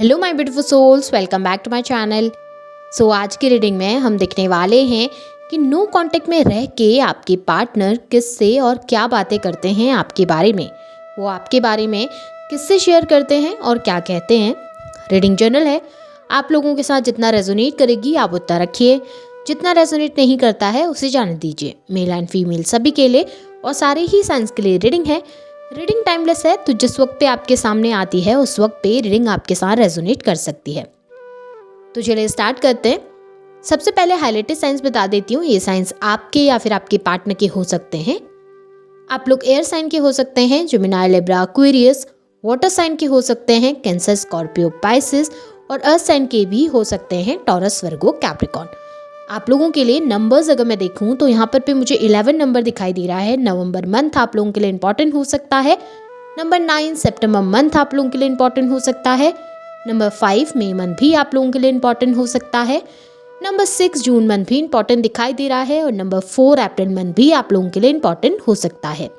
Hello my beautiful souls, welcome back to my channel. आज की reading में हम देखने वाले हैं कि नो कांटेक्ट में रह के आपके पार्टनर किससे और क्या बातें करते हैं आपके बारे में। वो आपके बारे में किससे शेयर करते हैं और क्या कहते हैं। रीडिंग जर्नल है, आप लोगों के साथ जितना रेजोनेट करेगी आप उतना रखिए, जितना रेजोनेट नहीं करता है उसे जाने दीजिए। मेल एंड फीमेल सभी के लिए और सारे ही साइंस के लिए रीडिंग है। रीडिंग टाइमलेस है, तो जिस वक्त पे आपके सामने आती है उस वक्त पे रीडिंग आपके साथ रेजोनेट कर सकती है। तो चलिए स्टार्ट करते हैं। सबसे पहले हाईलाइटेड साइंस बता देती हूँ। ये साइंस आपके या फिर आपके पार्टनर के हो सकते हैं। आप लोग एयर साइन के हो सकते हैं, Gemini, Libra, Aquarius. Water sign के हो सकते हैं, कैंसर, स्कॉर्पियो, पाइसिस। और अर्थ साइन के भी हो सकते हैं, टॉरस, वर्गो, कैप्रिकॉन। आप लोगों के लिए नंबर्स अगर मैं देखूं तो यहाँ पर पे मुझे 11 नंबर दिखाई दे रहा है। नवंबर मंथ आप लोगों के लिए इंपॉर्टेंट हो सकता है। नंबर 9 सितंबर मंथ आप लोगों के लिए इंपॉर्टेंट हो सकता है। नंबर 5 मई मंथ भी आप लोगों के लिए इंपॉर्टेंट हो सकता है। नंबर 6 जून मंथ भी इंपॉर्टेंट दिखाई दे रहा है। और नंबर 4 अप्रैल मंथ भी आप लोगों के लिए इंपॉर्टेंट हो सकता है।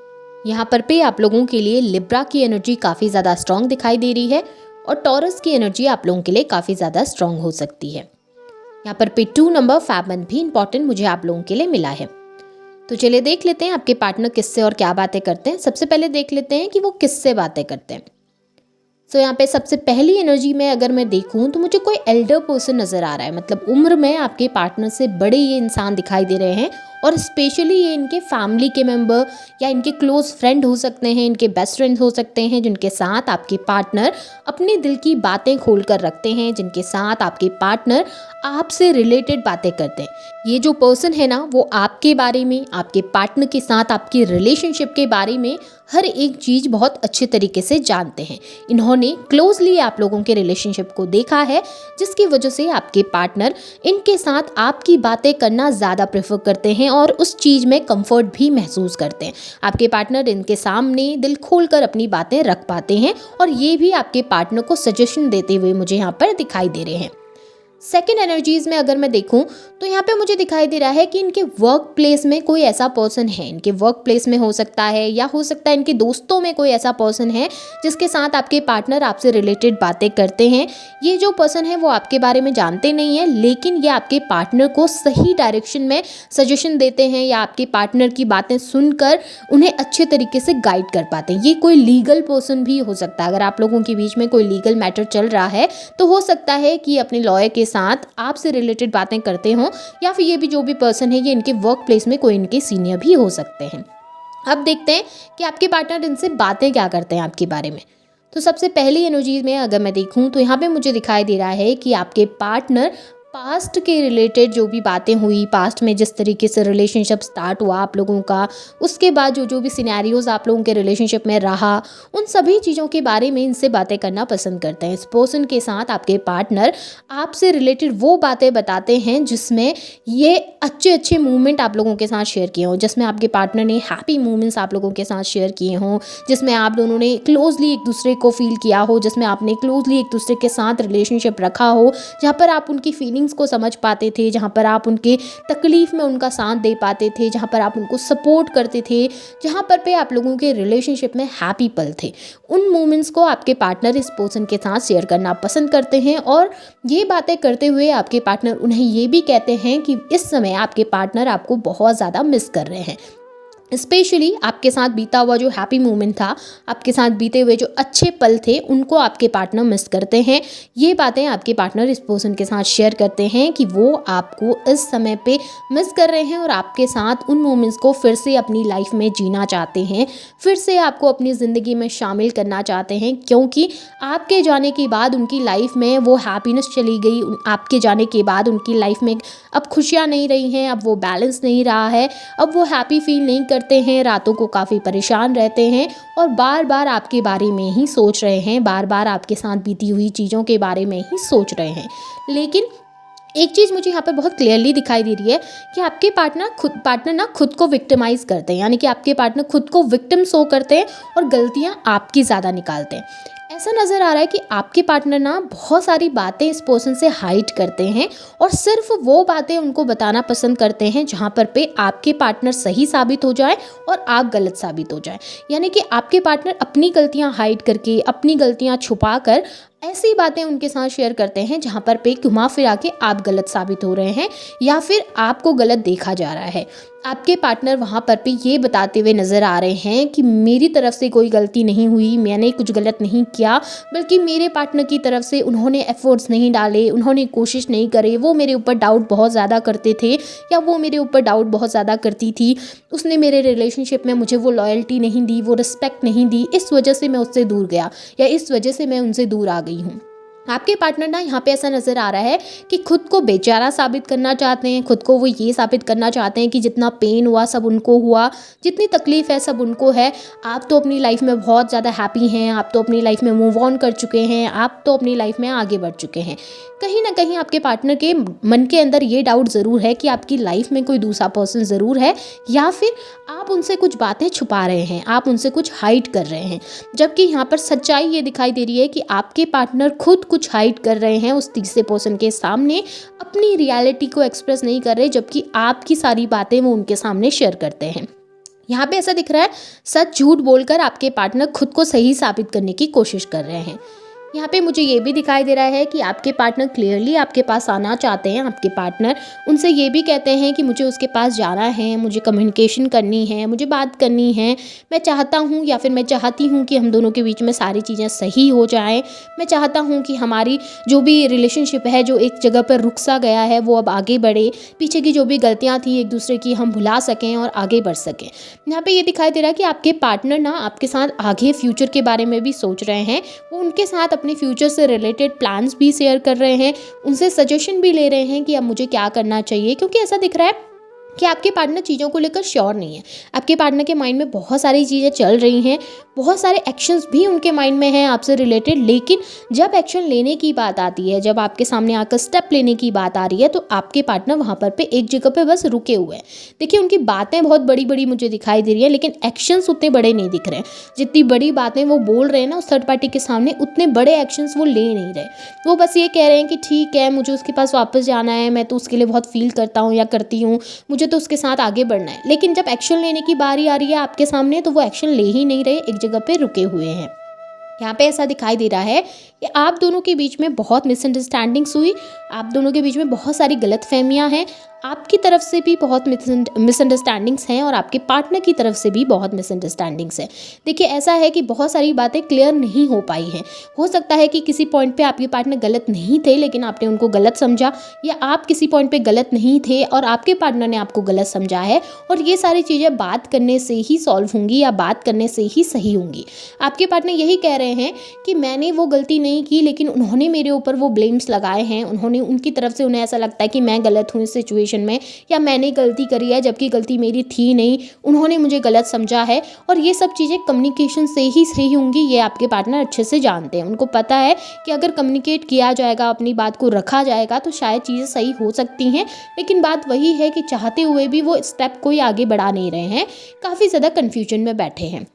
यहाँ पर पे आप लोगों के लिए लिब्रा की एनर्जी काफ़ी ज़्यादा स्ट्रॉन्ग दिखाई दे रही है और टॉरस की एनर्जी आप लोगों के लिए काफ़ी ज़्यादा स्ट्रॉन्ग हो सकती है। यहाँ पर पे 2 नंबर फैब मंथ भी इंपॉर्टेंट मुझे आप लोगों के लिए मिला है। तो चलिए देख लेते हैं आपके पार्टनर किससे और क्या बातें करते हैं। सबसे पहले देख लेते हैं कि वो किससे बातें करते हैं। यहाँ पे सबसे पहली एनर्जी में अगर मैं देखूं तो मुझे कोई एल्डर पर्सन नज़र आ रहा है। मतलब उम्र में आपके पार्टनर से बड़े ये इंसान दिखाई दे रहे हैं और स्पेशली ये इनके फैमिली के मेंबर या इनके क्लोज फ्रेंड हो सकते हैं, इनके बेस्ट फ्रेंड हो सकते हैं, जिनके साथ आपके पार्टनर अपने दिल की बातें खोल कर रखते हैं, जिनके साथ आपके पार्टनर आपसे रिलेटेड बातें करते हैं। ये जो पर्सन है ना, वो आपके बारे में, आपके पार्टनर के साथ आपकी रिलेशनशिप के बारे में हर एक चीज़ बहुत अच्छे तरीके से जानते हैं। इन्होंने क्लोजली आप लोगों के रिलेशनशिप को देखा है, जिसकी वजह से आपके पार्टनर इनके साथ आपकी बातें करना ज़्यादा प्रेफर करते हैं और उस चीज़ में कंफर्ट भी महसूस करते हैं। आपके पार्टनर इनके सामने दिल खोलकर अपनी बातें रख पाते हैं और ये भी आपके पार्टनर को सजेशन देते हुए मुझे यहाँ पर दिखाई दे रहे हैं। सेकेंड एनर्जीज में अगर मैं देखूं तो यहाँ पे मुझे दिखाई दे रहा है कि इनके वर्क प्लेस में कोई ऐसा पर्सन है। इनके वर्क प्लेस में हो सकता है या हो सकता है इनके दोस्तों में कोई ऐसा पर्सन है जिसके साथ आपके पार्टनर आपसे रिलेटेड बातें करते हैं। ये जो पर्सन है वो आपके बारे में जानते नहीं है, लेकिन ये आपके पार्टनर को सही डायरेक्शन में सजेशन देते हैं या आपके पार्टनर की बातें सुनकर उन्हें अच्छे तरीके से गाइड कर पाते हैं। ये कोई लीगल पर्सन भी हो सकता है। अगर आप लोगों के बीच में कोई लीगल मैटर चल रहा है तो हो सकता है कि अपने लॉयर के साथ आपसे रिलेटेड बातें करते हों, या फिर ये भी जो भी पर्सन है ये इनके वर्क प्लेस में कोई इनके सीनियर भी हो सकते हैं। अब देखते हैं कि आपके पार्टनर इनसे बातें क्या करते हैं आपके बारे में। तो सबसे पहली एनर्जी में अगर मैं देखूं तो यहाँ पे मुझे दिखाई दे रहा है कि आपके पार्टनर पास्ट के रिलेटेड जो भी बातें हुई, पास्ट में जिस तरीके से रिलेशनशिप स्टार्ट हुआ आप लोगों का, उसके बाद जो भी सिनेरियोज आप लोगों के रिलेशनशिप में रहा, उन सभी चीज़ों के बारे में इनसे बातें करना पसंद करते हैं। इस पर्सन के साथ आपके पार्टनर आपसे रिलेटेड वो बातें बताते हैं जिसमें ये अच्छे अच्छे मोमेंट आप लोगों के साथ शेयर किए हों, जिसमें आपके पार्टनर ने हैप्पी मोमेंट्स आप लोगों के साथ शेयर किए हों, जिसमें आप दोनों ने क्लोजली एक दूसरे को फील किया हो, जिसमें आपने क्लोजली एक दूसरे के साथ रिलेशनशिप रखा हो, जहाँ पर आप उनकी फीलिंग्स को समझ पाते थे, जहाँ पर आप उनके तकलीफ में उनका साथ दे पाते थे, जहाँ पर आप उनको सपोर्ट करते थे, जहाँ पर पे आप लोगों के रिलेशनशिप में हैप्पी पल थे। उन मोमेंट्स को आपके पार्टनर इस पर्सन के साथ शेयर करना पसंद करते हैं और ये बातें करते हुए आपके पार्टनर उन्हें ये भी कहते हैं कि इस समय आपके पार्टनर आपको बहुत ज़्यादा मिस कर रहे हैं। स्पेशली आपके साथ बीता हुआ जो हैप्पी मोमेंट था, आपके साथ बीते हुए जो अच्छे पल थे, उनको आपके पार्टनर मिस करते हैं। ये बातें आपके पार्टनर इस पर्सन के साथ शेयर करते हैं कि वो आपको इस समय पे मिस कर रहे हैं और आपके साथ उन मोमेंट्स को फिर से अपनी लाइफ में जीना चाहते हैं, फिर से आपको अपनी ज़िंदगी में शामिल करना चाहते हैं, क्योंकि आपके जाने के बाद उनकी लाइफ में वो हैप्पीनेस चली गई। आपके जाने के बाद उनकी लाइफ में अब खुशियाँ नहीं रही हैं, अब वो बैलेंस नहीं रहा है, अब वो हैप्पी फील नहीं करते हैं, रातों को काफ़ी परेशान रहते हैं और बार बार आपके बारे में ही सोच रहे हैं, बार बार आपके साथ बीती हुई चीज़ों के बारे में ही सोच रहे हैं। लेकिन एक चीज़ मुझे यहाँ पर बहुत क्लियरली दिखाई दे रही है कि आपके पार्टनर ना खुद को विक्टिमाइज़ करते हैं, यानी कि आपके पार्टनर खुद को विक्टिम शो करते हैं और गलतियाँ आपकी ज़्यादा निकालते हैं। ऐसा नज़र आ रहा है कि आपके पार्टनर ना बहुत सारी बातें इस पर्सन से हाइड करते हैं और सिर्फ वो बातें उनको बताना पसंद करते हैं जहाँ पर पे आपके पार्टनर सही साबित हो जाए और आप गलत साबित हो जाए। यानी कि आपके पार्टनर अपनी गलतियाँ हाइड करके, अपनी गलतियाँ छुपा कर ऐसी बातें उनके साथ शेयर करते हैं जहाँ पर पे घुमा फिरा के आप गलत साबित हो रहे हैं या फिर आपको गलत देखा जा रहा है। आपके पार्टनर वहाँ पर पे ये बताते हुए नज़र आ रहे हैं कि मेरी तरफ से कोई गलती नहीं हुई, मैंने कुछ गलत नहीं किया, बल्कि मेरे पार्टनर की तरफ से उन्होंने एफर्ट्स नहीं डाले, उन्होंने कोशिश नहीं करे, वो मेरे ऊपर डाउट बहुत ज़्यादा करते थे या वो मेरे ऊपर डाउट बहुत ज़्यादा करती थी, उसने मेरे रिलेशनशिप में मुझे वो लॉयल्टी नहीं दी, वो रिस्पेक्ट नहीं दी, इस वजह से मैं उससे दूर गया या इस वजह से मैं उनसे दूर आ गई हूँ। आपके पार्टनर ना यहाँ पे ऐसा नज़र आ रहा है कि खुद को बेचारा साबित करना चाहते हैं, खुद को वो ये साबित करना चाहते हैं कि जितना पेन हुआ सब उनको हुआ, जितनी तकलीफ़ है सब उनको है। आप तो अपनी लाइफ में बहुत ज़्यादा हैप्पी हैं, आप तो अपनी लाइफ में मूव ऑन कर चुके हैं, आप तो अपनी लाइफ में आगे बढ़ चुके हैं। कहीं ना कहीं आपके पार्टनर के मन के अंदर ये डाउट ज़रूर है कि आपकी लाइफ में कोई दूसरा पर्सन ज़रूर है या फिर आप उनसे कुछ बातें छुपा रहे हैं, आप उनसे कुछ हाइड कर रहे हैं। जबकि यहाँ पर सच्चाई ये दिखाई दे रही है कि आपके पार्टनर खुद कुछ हाइड कर रहे हैं उस तीसरे पर्सन के सामने, अपनी रियलिटी को एक्सप्रेस नहीं कर रहे, जबकि आपकी सारी बातें वो उनके सामने शेयर करते हैं। यहाँ पे ऐसा दिख रहा है सच झूठ बोलकर आपके पार्टनर खुद को सही साबित करने की कोशिश कर रहे हैं। यहाँ पे मुझे ये भी दिखाई दे रहा है कि आपके पार्टनर क्लियरली आपके पास आना चाहते हैं। आपके पार्टनर उनसे ये भी कहते हैं कि मुझे उसके पास जाना है, मुझे कम्युनिकेशन करनी है, मुझे बात करनी है, मैं चाहता हूँ या फिर मैं चाहती हूँ कि हम दोनों के बीच में सारी चीज़ें सही हो जाएं। मैं चाहता हूँ कि हमारी जो भी रिलेशनशिप है जो एक जगह पर रुक सा गया है वो अब आगे बढ़े, पीछे की जो भी गलतियाँ थी एक दूसरे की हम भुला सकें और आगे बढ़ सकें। यहाँ पे ये दिखाई दे रहा है कि आपके पार्टनर ना आपके साथ आगे फ्यूचर के बारे में भी सोच रहे हैं, वो उनके साथ अपने फ्यूचर से रिलेटेड प्लान्स भी शेयर कर रहे हैं, उनसे सजेशन भी ले रहे हैं कि अब मुझे क्या करना चाहिए। क्योंकि ऐसा दिख रहा है कि आपके पार्टनर चीज़ों को लेकर श्योर नहीं है। आपके पार्टनर के माइंड में बहुत सारी चीज़ें चल रही हैं, बहुत सारे एक्शंस भी उनके माइंड में हैं आपसे रिलेटेड, लेकिन जब एक्शन लेने की बात आती है, जब आपके सामने आकर स्टेप लेने की बात आ रही है, तो आपके पार्टनर वहाँ पर पे एक जगह पे बस रुके हुए हैं। देखिए उनकी बातें बहुत बड़ी बड़ी मुझे दिखाई दे रही है, लेकिन एक्शंस उतने बड़े नहीं दिख रहे हैं। जितनी बड़ी बातें वो बोल रहे हैं ना उस थर्ड पार्टी के सामने, उतने बड़े एक्शंस वो ले नहीं रहे। वो बस ये कह रहे हैं कि ठीक है मुझे उसके पास वापस जाना है, मैं तो उसके लिए बहुत फील करता हूँ या करती हूँ, मुझे तो उसके साथ आगे बढ़ना है। लेकिन जब एक्शन लेने की बारी आ रही है आपके सामने तो वो एक्शन ले ही नहीं रहे, एक जगह पे रुके हुए हैं। यहाँ पे ऐसा दिखाई दे रहा है कि आप दोनों के बीच में बहुत मिसअंडरस्टैंडिंग्स हुई, आप दोनों के बीच में बहुत सारी गलतफहमियां हैं, आपकी तरफ से भी बहुत मिसअंडरस्टैंडिंग्स हैं और आपके पार्टनर की तरफ से भी बहुत मिसअंडरस्टैंडिंग्स हैं। देखिए ऐसा है कि बहुत सारी बातें क्लियर नहीं हो पाई हैं। हो सकता है कि किसी पॉइंट पे आपके पार्टनर गलत नहीं थे लेकिन आपने उनको गलत समझा, या आप किसी पॉइंट पे गलत नहीं थे और आपके पार्टनर ने आपको गलत समझा है, और ये सारी चीज़ें बात करने से ही सॉल्व होंगी या बात करने से ही सही होंगी। आपके पार्टनर यही कह रहे हैं कि मैंने वो गलती नहीं की लेकिन उन्होंने मेरे ऊपर वो ब्लेम्स लगाए हैं, उन्होंने उनकी तरफ से उन्हें ऐसा लगता है कि मैं गलत हूँ इस सिचुएशन में, या मैंने गलती करी है जबकि गलती मेरी थी नहीं, उन्होंने मुझे गलत समझा है। और ये सब चीज़ें कम्युनिकेशन से ही सही होंगी, ये आपके पार्टनर अच्छे से जानते हैं। उनको पता है कि अगर कम्युनिकेट किया जाएगा, अपनी बात को रखा जाएगा तो शायद चीज़ें सही हो सकती हैं। लेकिन बात वही है कि चाहते हुए भी वो स्टेप कोई आगे बढ़ा नहीं रहे हैं, काफ़ी ज़्यादा कन्फ्यूजन में बैठे हैं।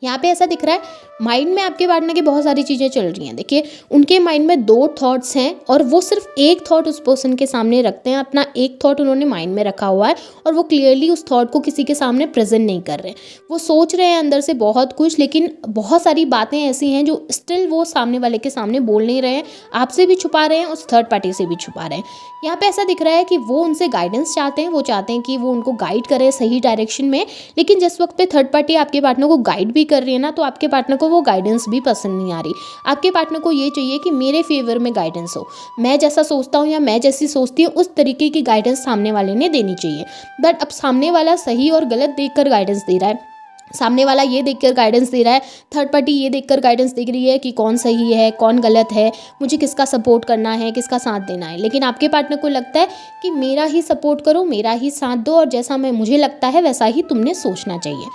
यहाँ पे ऐसा दिख रहा है माइंड में आपके पार्टनर की बहुत सारी चीज़ें चल रही हैं। देखिए उनके माइंड में 2 थॉट्स हैं और वो सिर्फ एक थॉट उस पर्सन के सामने रखते हैं, अपना एक थॉट उन्होंने माइंड में रखा हुआ है और वो क्लियरली उस थॉट को किसी के सामने प्रेजेंट नहीं कर रहे हैं। वो सोच रहे हैं अंदर से बहुत कुछ, लेकिन बहुत सारी बातें ऐसी हैं जो स्टिल वो सामने वाले के सामने बोल नहीं रहे हैं, आपसे भी छुपा रहे हैं, उस थर्ड पार्टी से भी छुपा रहे हैं। यहाँ पे ऐसा दिख रहा है कि वो उनसे गाइडेंस चाहते हैं, वो चाहते हैं कि वो उनको गाइड करे सही डायरेक्शन में, लेकिन जिस वक्त पे थर्ड पार्टी आपके पार्टनर को गाइड भी कर रही है ना, तो आपके पार्टनर को वो गाइडेंस भी पसंद नहीं आ रही। आपके पार्टनर को ये चाहिए कि मेरे फेवर में गाइडेंस हो, मैं जैसा सोचता हूँ या मैं जैसी सोचती हूँ उस तरीके की गाइडेंस सामने वाले ने देनी चाहिए। बट अब सामने वाला सही और गलत देखकर गाइडेंस दे रहा है, सामने वाला ये देखकर गाइडेंस दे रहा है, थर्ड पार्टी ये देखकर गाइडेंस दे रही है कि कौन सही है कौन गलत है, मुझे किसका सपोर्ट करना है, किसका साथ देना है। लेकिन आपके पार्टनर को लगता है कि मेरा ही सपोर्ट करो, मेरा ही साथ दो, और जैसा मुझे लगता है वैसा ही तुमने सोचना चाहिए।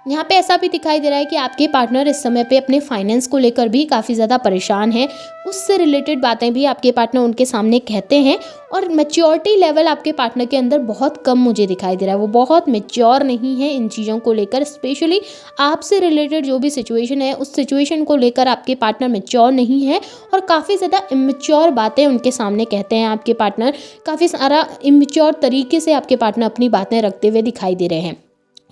यहाँ पे ऐसा भी दिखाई दे रहा है कि आपके पार्टनर इस समय पे अपने फाइनेंस को लेकर भी काफ़ी ज़्यादा परेशान है, उससे रिलेटेड बातें भी आपके पार्टनर उनके सामने कहते हैं। और मैच्योरिटी लेवल आपके पार्टनर के अंदर बहुत कम मुझे दिखाई दे रहा है, वो बहुत मैच्योर नहीं है इन चीज़ों को लेकर। स्पेशली आपसे रिलेटेड जो भी सिचुएशन है उस सिचुएशन को लेकर आपके पार्टनर मैच्योर नहीं है और काफ़ी ज़्यादा इमेच्योर बातें उनके सामने कहते हैं आपके पार्टनर। काफ़ी सारा इमेच्योर तरीके से आपके पार्टनर अपनी बातें रखते हुए दिखाई दे रहे हैं।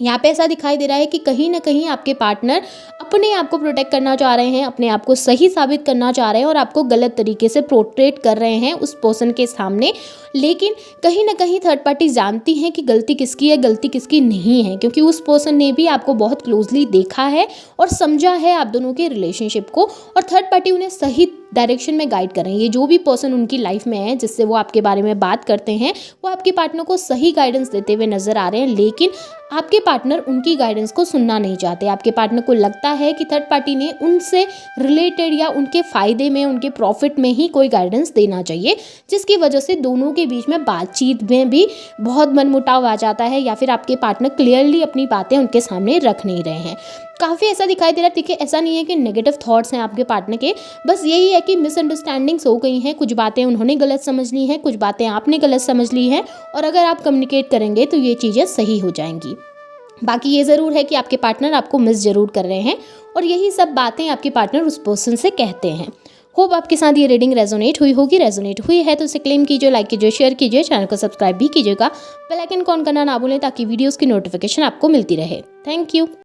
यहाँ पे ऐसा दिखाई दे रहा है कि कहीं ना कहीं आपके पार्टनर अपने आप को प्रोटेक्ट करना चाह रहे हैं, अपने आप को सही साबित करना चाह रहे हैं और आपको गलत तरीके से पोर्ट्रेट कर रहे हैं उस पर्सन के सामने। लेकिन कहीं ना कहीं थर्ड पार्टी जानती है कि गलती किसकी है, गलती किसकी नहीं है, क्योंकि उस पर्सन ने भी आपको बहुत क्लोजली देखा है और समझा है आप दोनों के रिलेशनशिप को, और थर्ड पार्टी उन्हें सही डायरेक्शन में गाइड कर रहे हैं। ये जो भी पर्सन उनकी लाइफ में है जिससे वो आपके बारे में बात करते हैं, वो आपके पार्टनर को सही गाइडेंस देते हुए नजर आ रहे हैं, लेकिन आपके पार्टनर उनकी गाइडेंस को सुनना नहीं चाहते। आपके पार्टनर को लगता है कि थर्ड पार्टी ने उनसे रिलेटेड या उनके फ़ायदे में, उनके प्रॉफिट में ही कोई गाइडेंस देना चाहिए, जिसकी वजह से दोनों के बीच में बातचीत में भी बहुत मनमुटाव आ जाता है, या फिर आपके पार्टनर क्लियरली अपनी बातें उनके सामने रख नहीं रहे हैं। काफ़ी ऐसा दिखाई दे रहा है। देखिए, ऐसा नहीं है कि नेगेटिव थॉट्स हैं आपके पार्टनर के, बस यही है कि मिसअंडरस्टैंडिंग्स हो गई हैं, कुछ बातें उन्होंने गलत समझ ली हैं, कुछ बातें आपने गलत समझ ली हैं, और अगर आप कम्युनिकेट करेंगे तो ये चीज़ें सही हो जाएंगी। बाकी ये ज़रूर है कि आपके पार्टनर आपको मिस ज़रूर कर रहे हैं, और यही सब बातें आपके पार्टनर उस पर्सन से कहते हैं। होप आपके साथ ये रीडिंग रेजोनेट हुई होगी। रेजोनेट हुई है तो इसे क्लेम कीजिए, लाइक कीजिए, शेयर कीजिए, चैनल को सब्सक्राइब भी कीजिएगा। बेल आइकन ऑन करना ना भूलें ताकि वीडियोस की नोटिफिकेशन आपको मिलती रहे। Thank you.